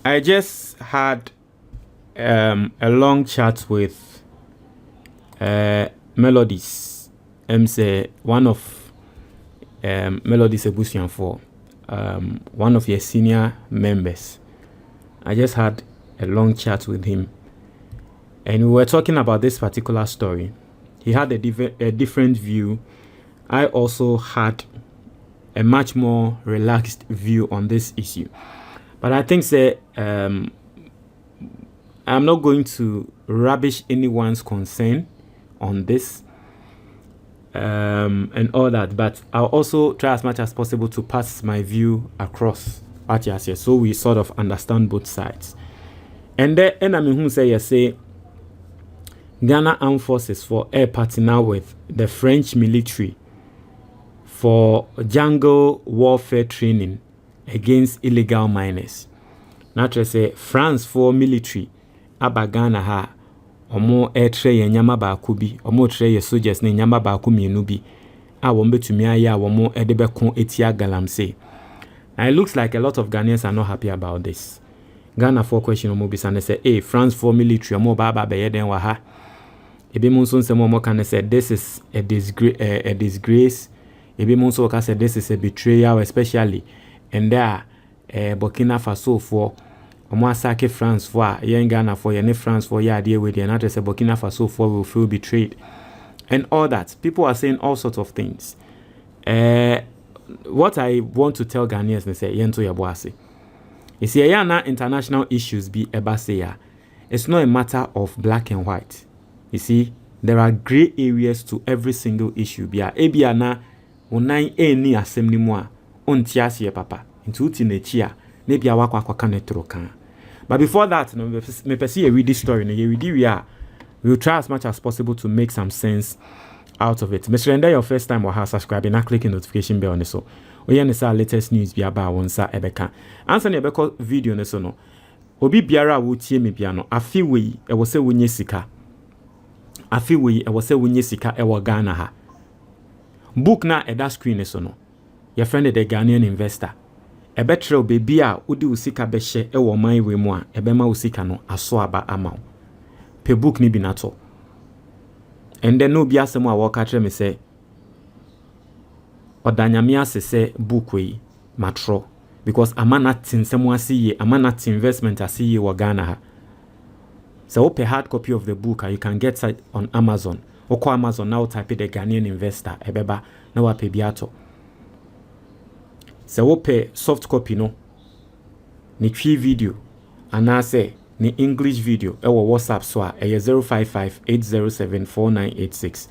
I just had a long chat with Melodies. Say one of Melodies Ebusian for one of your senior members. I just had a long chat with him, and we were talking about this particular story. He had a different view. I also had a much more relaxed view on this issue. But I think I'm not going to rubbish anyone's concern on this and all that, but I'll also try as much as possible to pass my view across what you say, so we sort of understand both sides. And then enemy who say Ghana Armed Forces for air partner with the French military for jungle warfare training against illegal miners. Naturally say France for military aba Ghana ha omo air train nyama ba akubi omo train soldiers ne nyama ba aku mienu bi a won betumi aye a womo edebekon etia Galamsey. Now it looks like a lot of Ghanaians are not happy about this. Ghana for question omo bisa ne say hey, France for military omo ba be den wa ha ebi mun so nsemo omo kan say this is a disgrace. Ebi mun so ka say this is a betrayal, especially and there Burkina Faso for omo asake France for yen Ghana for yen France for ya dey with and say Burkina Faso for will feel betrayed and all that. People are saying all sorts of things. What I want to tell Ghanaians is say yen to yaboase. You see, yana international issues be ebaseya. It's not a matter of black and white. You see, there are gray areas to every single issue. Bia ebiana unai eni asem ni moa ontiasi ye papa into utinechia nebia wakwa kwa kanetro kan. But before that, me pesi read this story. We'll try as much as possible to make some sense out of it. Mr. Render, your first time or subscribing and clicking notification bell on so. We are latest news be about one sa ebeka. Answer ne ebeka video ne so no. Obi biara wo tie me bia no. Afi we e wo se wonye sika. Afi we e wo se wonye sika e wo Ghana ha. Book na e da screen ne so no. Your friend the Ghanaian investor. E betrel baby a odi usika be hye e wo man we mu a e be ma usika no aso aba ama. Pe book ni bi na to. And then no be asem a wo ka kire me say odanyame ase say book we matro because amana tin semu ase ye amana tin investment ase ye wo Ghana ha. So open hard copy of the book you can get it on Amazon. Oko Amazon now type the Ghanaian investor ebeba na wa pe biato. So open soft copy no ni twi video anase ni English video ewo WhatsApp so a 0558074986.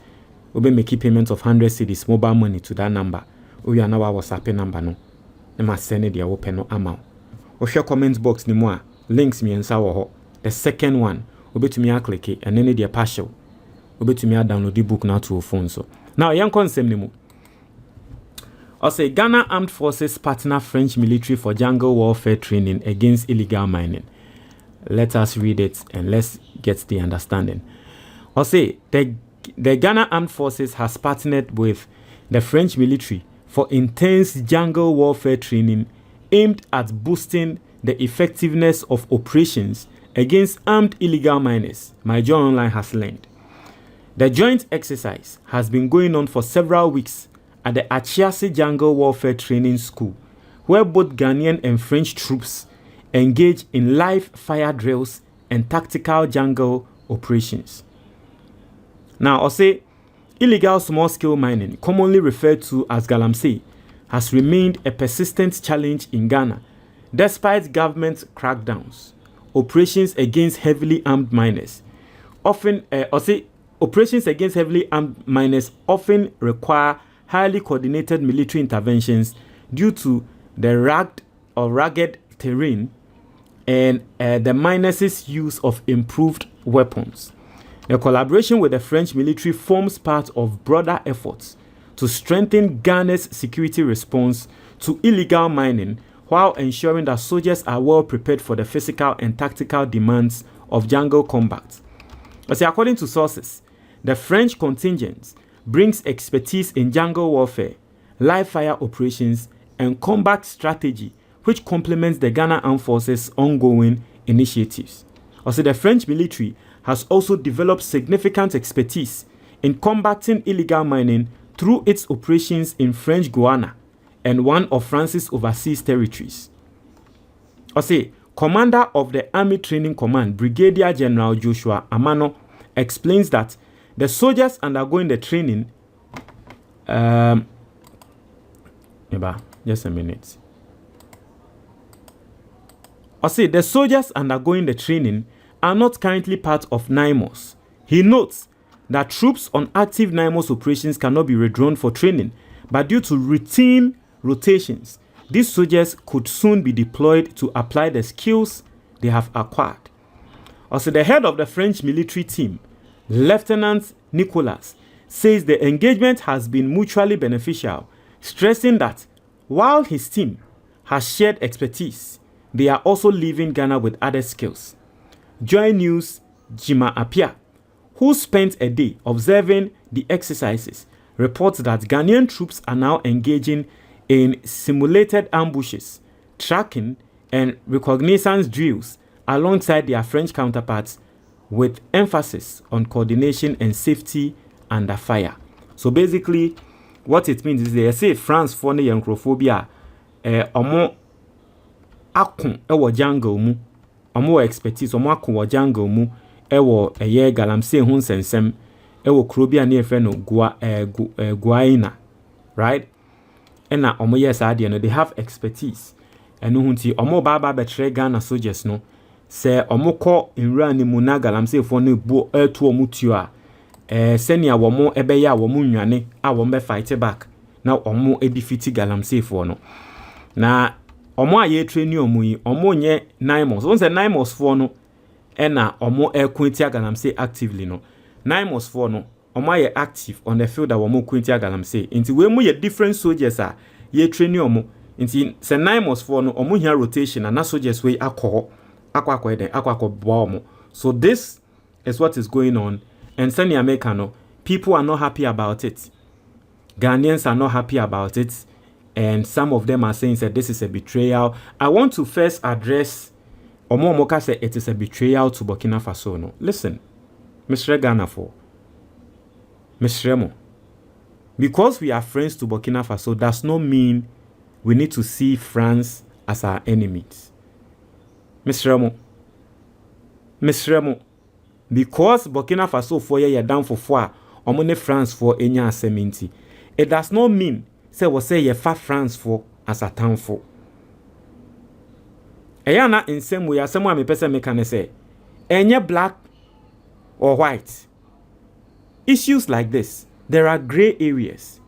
Obe make payment of 100 cedis mobile money to that number. We are now our WhatsApp number no. E ma send the open no amount. O share comment box ni mo a links mi ensa wo ho. The second one obetumi a click and then the partial. Obetumi a download the book now to your phone so. Now yan konsem ni mo. I say Ghana Armed Forces partner French military for jungle warfare training against illegal mining. Let us read it and let's get the understanding. I say the Ghana Armed Forces has partnered with the French military for intense jungle warfare training aimed at boosting the effectiveness of operations against armed illegal miners, my John Online has learned. The joint exercise has been going on for several weeks at the Achiasi Jungle Warfare Training School, where both Ghanaian and French troops engage in live fire drills and tactical jungle operations. Now, I'll say illegal small-scale mining, commonly referred to as Galamsey, has remained a persistent challenge in Ghana, despite government crackdowns. Operations against heavily armed miners often require highly coordinated military interventions due to the rugged terrain and the miners' use of improved weapons. The collaboration with the French military forms part of broader efforts to strengthen Ghana's security response to illegal mining while ensuring that soldiers are well prepared for the physical and tactical demands of jungle combat. According to sources, the French contingent brings expertise in jungle warfare, live fire operations, and combat strategy, which complements the Ghana Armed Forces' ongoing initiatives. Also, the French military has also developed significant expertise in combating illegal mining through its operations in French Guiana and one of France's overseas territories. Also, Commander of the Army Training Command, Brigadier General Joshua Amano, explains that the soldiers undergoing the training, just a minute. The soldiers undergoing the training are not currently part of NIMOS. He notes that troops on active NIMOS operations cannot be redrawn for training, but due to routine rotations, these soldiers could soon be deployed to apply the skills they have acquired. Also, the head of the French military team, Lieutenant Nicolas, says the engagement has been mutually beneficial, stressing that while his team has shared expertise, they are also leaving Ghana with other skills. Joy News' Jima Apia, who spent a day observing the exercises, reports that Ghanaian troops are now engaging in simulated ambushes, tracking, and reconnaissance drills alongside their French counterparts, with emphasis on coordination and safety under fire. So basically, what it means is they say France for the Yankrophobia, omo akun ewo jungle mu, omo expertise, omo akun wo jungle mu, ewo eye galamsey hun sensem, ewo krobia ne efe no guaina, right? Ena omo yes ade no, they have expertise. Eno hunti omo baba betre Ghana soldiers no, se omo ko inra ni mu na galamsey fo no bu etu omo tuo a senia womo ebe ya womo nwane a womo be fight back na omo edifiti galamsey fo no. Na omo aye train omo yi omo nye 9 months. Once 9 months fo no ena omo quintia galamsey actively no. 9 months fo no omo aye active on the field that womo quintia galamsey. Inti we mu ye different soldiers a ye train omo. Inti se 9 months fo no omo hia rotation and na soldiers we akọ bomo. So this is what is going on. And Sani Americano, people are not happy about it. Ghanaians are not happy about it. And some of them are saying that this is a betrayal. I want to first address Omo Moka said it is a betrayal to Burkina Faso. No. Listen, Mr. Ghana for Mr. Remo. Because we are friends to Burkina Faso does not mean we need to see France as our enemies. Mr. Remo. Because Burkina Faso for ye down for 4, omone France for enya asementi. It does not mean say we say ye fa France for as a town for. Eyana in same way as someone me person me can say enye black or white. Issues like this, there are gray areas.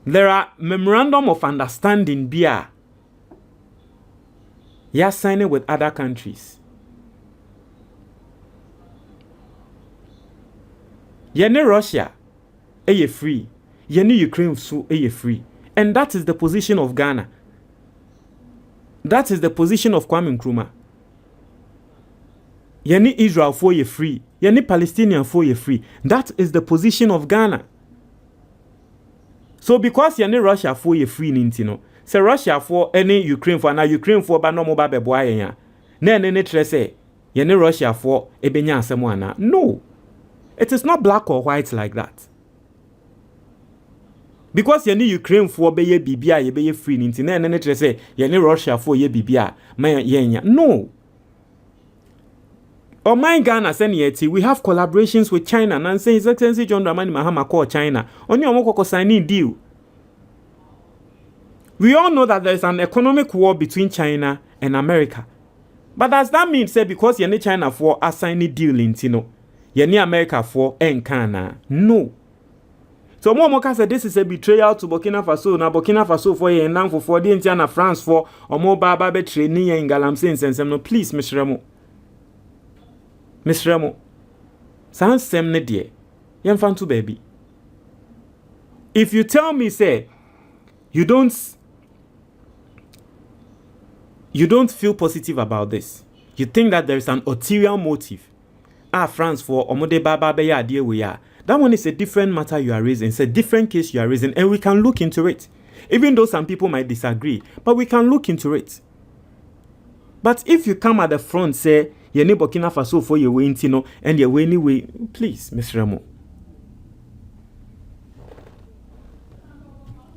There are memorandum of understanding bia. You are signing with other countries. Yene Russia, ye free. Yene Ukraine, so ye free. And that is the position of Ghana. That is the position of Kwame Nkrumah. Yene Israel for ye free. Yene Palestinian for ye free. That is the position of Ghana. So because yene Russia for ye free nintino, say Russia for any Ukraine for na Ukraine for ba no mo ba beboa yen ya. Na ene tre say yene Russia for ebenya asemo ana. No. It is not black or white like that. Because yene Ukraine for be ye bibia ye be ye free nti na ene tre say yene Russia for ye bibia ma yen ya. No. Oh my Ghana seniority, we have collaborations with China. And saying His Excellency John Dramani Mahama call China. Only omoko signing deal. We all know that there is an economic war between China and America. But does that mean say because yene China for a signing deal in Tino, yene America for Nkana? No. So Momoka said this is a betrayal to Burkina Faso. Now Burkina Faso for ye and for the Indiana France for Omo Baba betray ni in Galamsey and no please, Mr. Remo. Mr. Remo, sans semne die, yemfantu baby. If you tell me, say, you don't feel positive about this, you think that there is an ulterior motive, France for omode baba beya dear we are, that one is a different matter you are raising, it's a different case you are raising, and we can look into it. Even though some people might disagree, but we can look into it. But if you come at the front, say, your neighbor Burkina Faso for your way, and your way anyway, please, Mr. Ramo.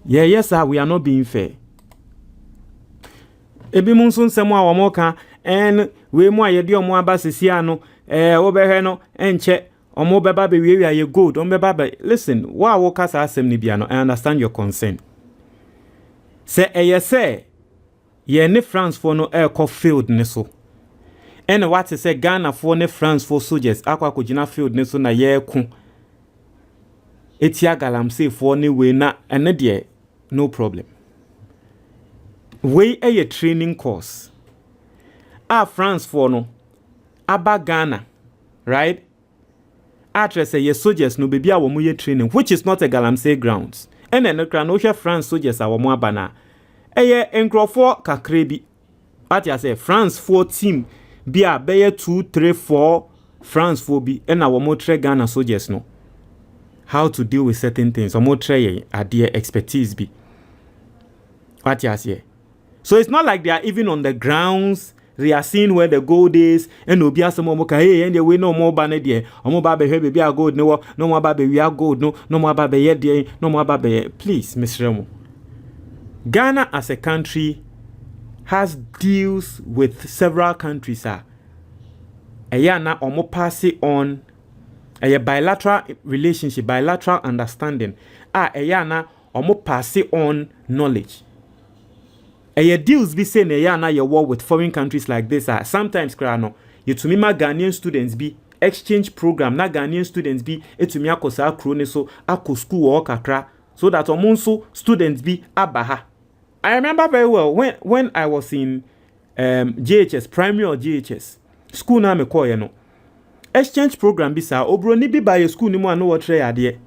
Yeah, yes, sir, we are not being fair. Ebi munsun semo a womoka en we mu ayede omo abasisia no obehwe no enche omo beba be we aye gold omo beba be. Listen, wa wo kasa asem ni bia no, I understand your concern. Say ye ne France for no air field ne so. And what say Ghana for ne France for soldiers akwa kogina field ne so na ye ku etia galamsey for ne we na ene de no problem. We a training course. France for no aba Ghana, right? Address ye soldiers no baby a ye training, which is not a Galamsey grounds. And then no France soldiers a womo abana. Eye enkrofo kakrebi. What you say France 4 team be a be 2, 3, 4 France 4 be and a womo tre Ghana soldiers no. How to deal with certain things. Omo tre a their expertise be. What you say? So it's not like they are even on the grounds. They are seeing where the gold is, and no be some more. Hey, and they we no more banner there. Omo babe hey baby a gold no more babe we are gold no more babe here there no more babe. Please, Mr. Ramo. Ghana as a country has deals with several countries. Aya na omo pass it on a bilateral relationship, bilateral understanding. Aya na omo pass it on knowledge. Deals be saying na your war with foreign countries like this. Sometimes krano you to me ma Ghanaian students be exchange program na Ghanaian students be to me akosa krone so ako school or kakra so that omonso students be abaha. I remember very well when I was in JHS primary or JHS school na me call no exchange program be sa obro ni bi ba ye school ni mo ano wo tre ade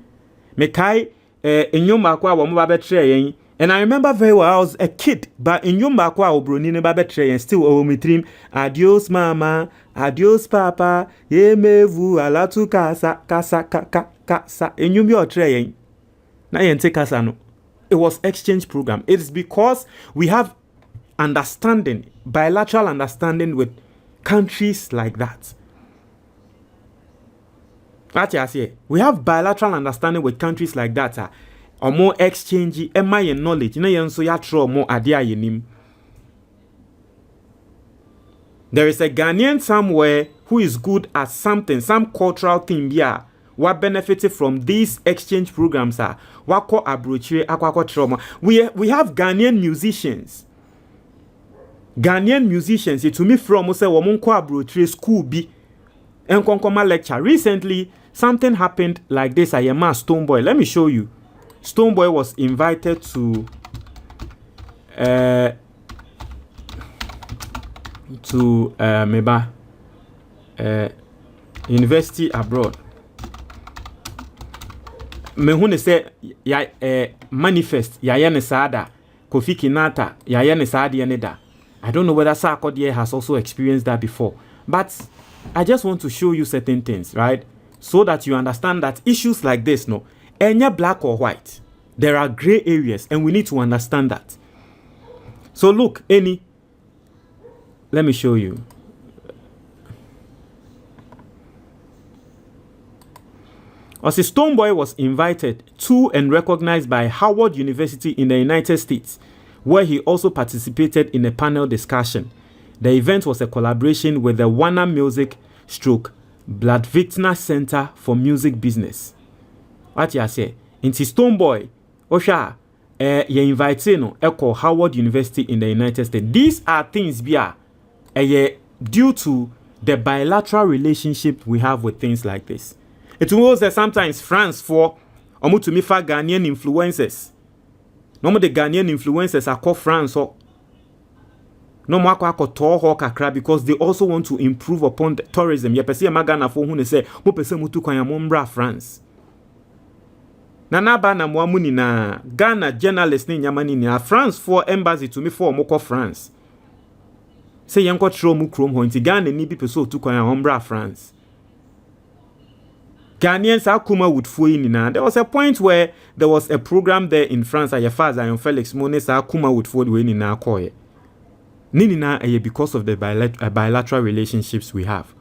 me kai enyoma kwa wo mo ba be tre yen. And I remember very well, I was a kid, but in Yumba kwa obroni ne babe tre and still o mitrim adios mama, adios papa, ye mevu alatu kasa kasa in Yumbi o tre na yente kasa no. It was exchange program. It is because we have understanding, bilateral understanding with countries like that. What you say? We have bilateral understanding with countries like that. Or more exchange, my knowledge, so ya throw more idea nim. There is a Ghanaian somewhere who is good at something, some cultural thing here. What benefited from these exchange programs are wako abrochire akwako trauma. We have Ghanaian musicians. Ghanaian musicians, it to me from say womunko abrochire school be and konkoma lecture. Recently, something happened like this. I am a Stoneboy. Let me show you. Stoneboy was invited to university abroad. Me who say ya manifest ya ne sada Kofi Kinata ya ne sada ne da. I don't know whether Sarkodie has also experienced that before, but I just want to show you certain things, right? So that you understand that issues like this, no, any black or white, there are gray areas, and we need to understand that. So look, let me show you. As a Stoneboy was invited to and recognized by Howard University in the United States, where he also participated in a panel discussion. The event was a collaboration with the Warner Music Bladvitna Center for Music Business. What you say? Into Stoneboy, Osha, you invite no echo Howard University in the United States. These are things due to the bilateral relationship we have with things like this. It was that sometimes France for to me for Ghanaian influencers. No more the Ghanaian influencers are called France or no more kakra because they also want to improve upon the tourism. You perceive Magana for who say mo pese mutu kwanya mombra France. Na ba na muamuni na Ghana journalist ni nyamani ni France for embassy to me for moko France. Say yanko tro mu krom ho nti Ghana ni bi pese otu kwanya mombra France. Ghanaians are kuma with Fuinina. There was a point where there was a program there in France, and Felix Mones are kuma with Fuinina Koye. Ninina because of the bilateral relationships we have.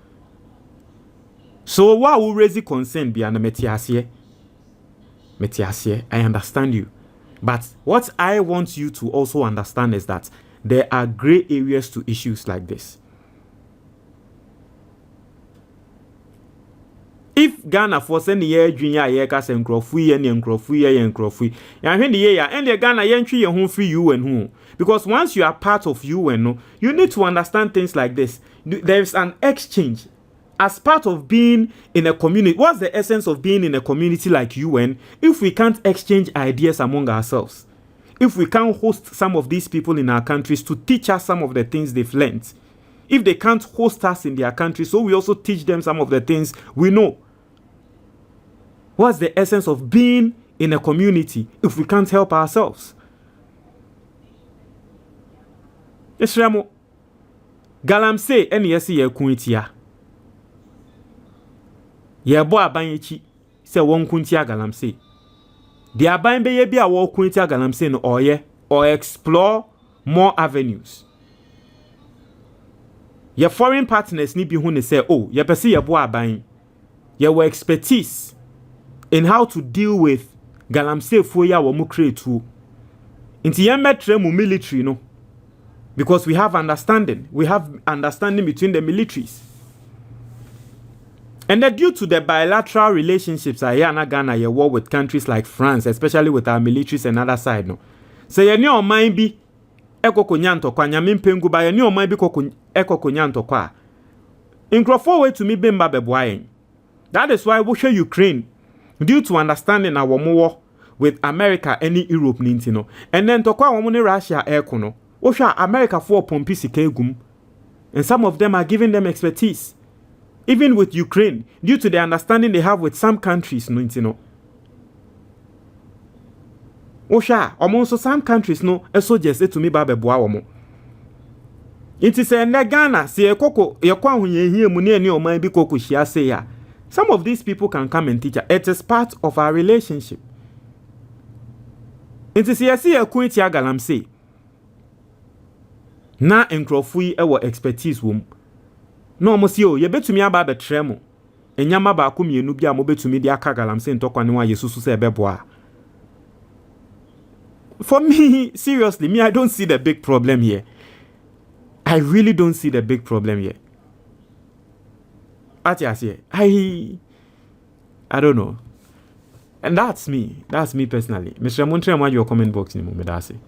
So why we raise concern beyond the Metiasie? I understand you. But what I want you to also understand is that there are gray areas to issues like this. If Ghana for send the year junior yekas and crofui and crofui and crofui, and when the year and the Ghana entry your home free you and who. Because once you are part of UN, you need to understand things like this. There's an exchange. As part of being in a community, what's the essence of being in a community like UN if we can't exchange ideas among ourselves? If we can't host some of these people in our countries to teach us some of the things they've learned? If they can't host us in their countries, so we also teach them some of the things we know. What's the essence of being in a community if we can't help ourselves? Esramo Galamsey NSC ye kuntia. Ye bo aban echi se won kuntia Galamsey. The aban be ye bi a wo kuntia Galamsey no oye or explore more avenues. Your foreign partners ni bi hu ne say, oh, ye pese ye bo aban. Ye wo expertise in how to deal with Galamsey foya wo mu create too. Inti ye metre mu military no. Because we have understanding. We have understanding between the militaries. And then due to the bilateral relationships I hear Ghana ye war with countries like France, especially with our militaries and other side no. So ye ni o mind bi eko konyanto kwa nyame mpengu ba ye ni o mind bi eko konyanto kwa. Nkrofo way to me bemba beboayen. That is why we show Ukraine due to understanding our war with America any Europe nintino. And then to kwa womune Russia ekono. Osha America for pompisi kegum. And some of them are giving them expertise. Even with Ukraine, due to the understanding they have with some countries, no, you know. Osha, almost some countries, no, a soldier said to me, Babe Boamo. It is a Ghana, see a coco, your quan when you hear Muneni or my Biko Shia say ya. Some of these people can come and teach us. It is part of our relationship. It is a queen Galamsey. Na enkrofui ewo expertise wom. No mo si o ye betumi aba betremo. Enyama ba ko mienu bia mo betumi di aka Galamsey ntokwa ne wa Yesusu se ebeboa. For me, seriously, me I don't see the big problem here. I really don't see the big problem here. I don't know. And that's me. That's me personally. Mr. Montreal, your comment box in Momedasi.